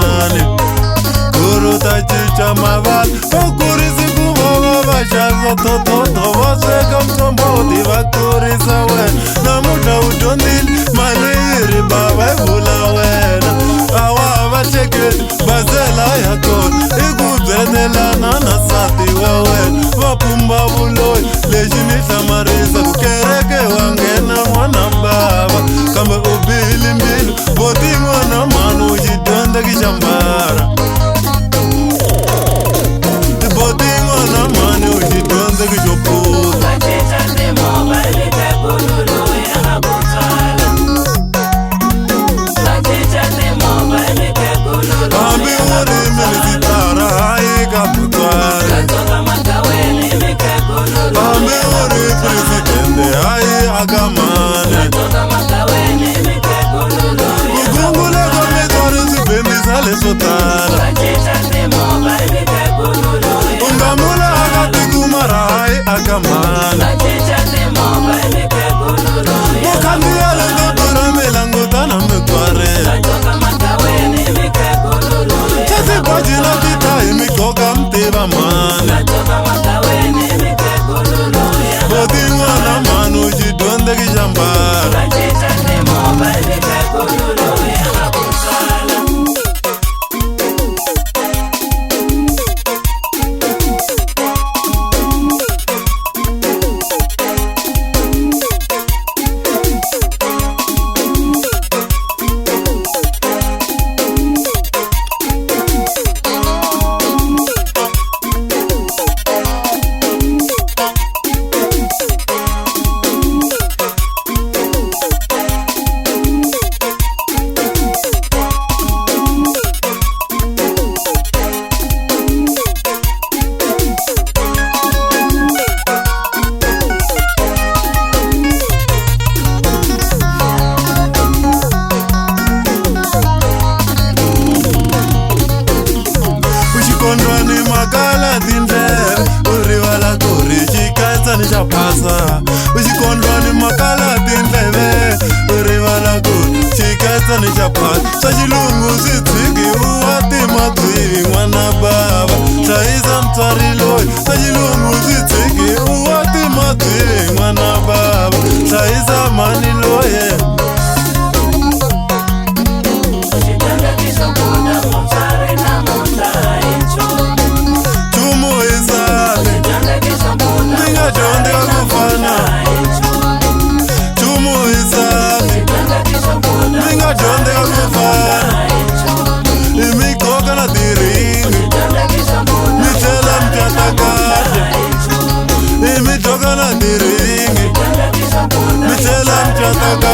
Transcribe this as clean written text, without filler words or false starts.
mani Guru ta chicha maval Okurisi kuvaga vashaza Toto vaseka mtombodi Vakurisa wena Namuta utondil Maliri baba vula wena Awa vateketi Bazela yakon Ikuzenelana nasati wa wena Vapumba vuloi Lejini tamarisa Kukereke wangena mwana baba Kamba ubili mbili Boti mwana manu Jidonda kishambara Boti mwana manu Jidonda kishopuza Ambi uri militara Haika mutwara Ambi uri presidente Hai agamane Kugungule kome kore Zibendi sale sotara Ungamula agati kumara Hai agamane Mokandi ale Dodora melango tana mutware Chase bajila tita imikoga mteva mane Bodi mwana manu jidonde kijambara Kondwani makala tindere Uriwala kuri chikaisa nishapasa Ushikondwani makala tindere Uriwala kuri chikaisa nishapasa Sashilungu sitiki uwati matwi mwana baba Shaisa mtariloi Sashilungu sitiki uwati matwi mwana baba Shaisa maniloye Jonde kufana Imikoka na diringi Mitela mchatakaje Imitoka na diringi Mitela mchatakaje